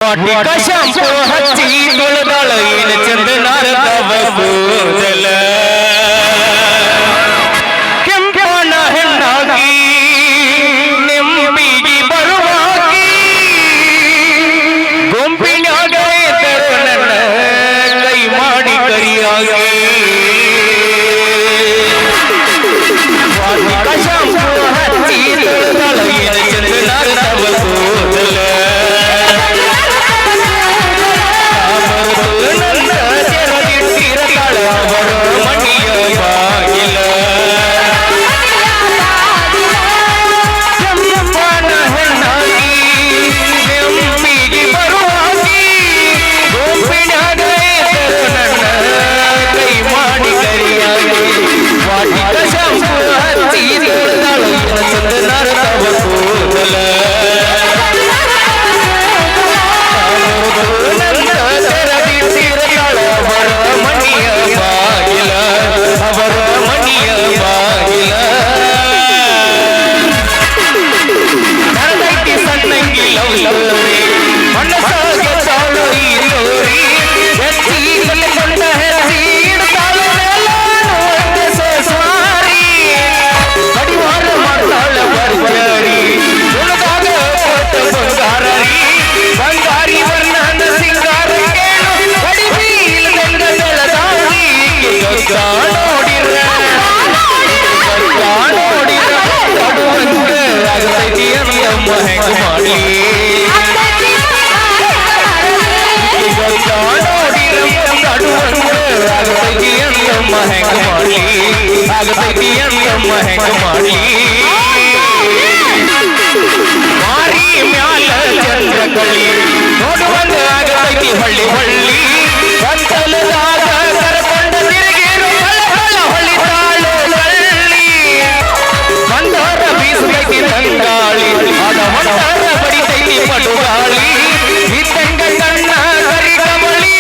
ವಾಟಿಕ shampoo ಹಚ್ಚಿ ತೊಳೆದಾಳ ಏನ ಚಂದ ನಾರದವ ಕೂದಲ ಕೆಂಪನ ಹೆಣ್ಣಾಗಿ ನೆಮ್ಮದಿಗೆ ಬರುವಾಗಿ ಗೊಂಬಿನಾಗ ಎದ್ದರು ನನ್ನ ಕೈ ಮಾಡಿ ಕರಿಯಾಗಿ ವಾಟಿಕ ಶಾಂಪು ಹಚ್ಚಿ ತೊಳೆದಾಳ ಏನ ಚಂದ ನಾರದವ ಕೂದಲ ಮಾರಿ ಮ್ಯಾಲ ಚಂದ್ರಕಳಿ ನೋಡುವಂಗ ಆಗತೈತಿ ಹೊಳ್ಳಿ ಹೊಳ್ಳಿ ಬಂತಲದಾಗ ಕರ್ಕೊಂಡ ತಿರುಗೇರು ಹೊಳಿತಾಳು ಕಳ್ಳಿ ಬಂದವರ ಬೀಸತೈತಿ ತಂಗಾಳಿ ಅದ ಹೊಂಟಾರ ಬಡಿತೈತಿ ಪಟುಗಾಳಿ ಇದ್ದಂಗ ಕಣ್ಣ ಕರಿ ಕಮಳಿ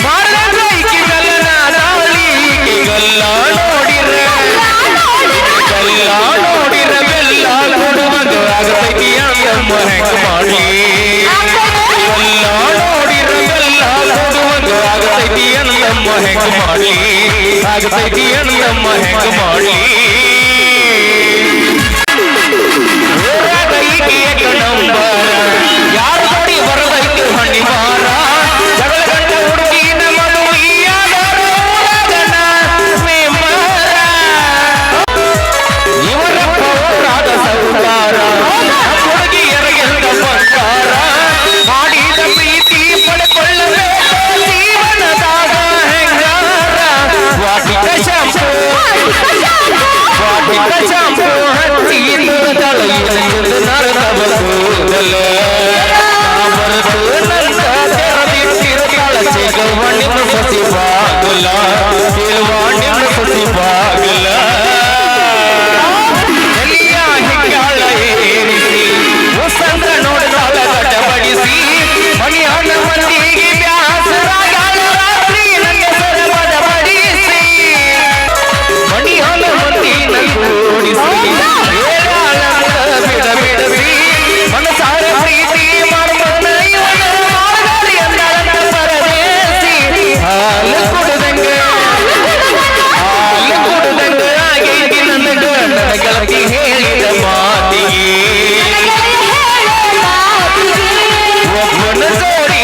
ಮಾಡಿದ ಈಕಿಗಲ್ಲ ನಾಳಿ ಈಕಿಗಲ್ಲ ನೋಡಿರ ಬೆಲ್ಲ ಕೊಡುವಂಗ ಆಗತೈತಿ ಅಂದಮ್ಮ ಹೆಂಗ ಮಾಡಿ ಎಲ್ಲ ನೋಡಿರ ಬೆಲ್ಲ ಕೊಡುವಂಗ ಆಗತೈತಿ ಅಂದಮ್ಮ ಹೆಂಗ ಮಾಡಿ ಆಗತೈತಿ ಅಂದಮ್ಮ ಹೆಂಗ ಮಾಡಿ ನಂಬರ ಯಾರು ನೋಡಿ ಬರದೈತಿ ಹಣ್ಣಿ ಮಾರ ಜಗಳ ಗಂಡ ಹುಡುಗಿನ ಮದುವೆಯಾದರ ಇವರ ಪೌರಾದ ಸೌಕಾರ ಹುಡುಗಿಯರಿಗೆಲ್ಲ ಬಂಗಾರ ಮಾಡಿದ ಪ್ರೀತಿ ಪಡ್ಕೊಳ್ಳಬೇಕು ಜೀವನದಾಗ ಹೆಂಗಾರ ವಾಟಿಕ ಶಾಂಪು ಹಚ್ಚಿ ನರದವ ಕೂದಲ ಬರದು ನನ್ನ ತೆರದಿಟ್ಟಿರುತ್ತಾಳ ಚಿಗವ ನಿಮ್ಮ ಸಸಿ ಬಾಗಲ ಇರುವ ನಿಮ್ಮ ಸಸಿ ಬಾಗಲ ಎಲಿಯ ಹಿಗ್ಗಾಳ ಏರಿಸಿ ಉಸಂದ್ರ ನೋಡಿದಾಳ ಗಡ್ಡಬಡಿಸಿ ಮಣಿಯಣ್ಣ ಮಂದಿಗೆ ಬ್ಯಾಸರಾಗಾಳ ರಾತ್ರಿ ನನ್ನ ಸರಬದ ಬಡಿಸಿ ಮಣಿಯಣ್ಣ ಮಂದಿನ ಕೂಡಿಸಿ ಬಿಡಬಿಡಸಿ ಮನಸಾರ ಪ್ರೀತಿ ಮಾಡ್ಕೊಂಡ ಇವನ ಮಾಡಲಿ ಅಂದ ಪರದೇಸಿ ಹಾಲು ಕುಡ್ದಂಗ ಆಗೈತಿ ನನ್ನ ಗೆಳತಿ ಹೇಳಿದ ಮಾತಿಗೆ ಒಬ್ಬನ ಜೋಡಿ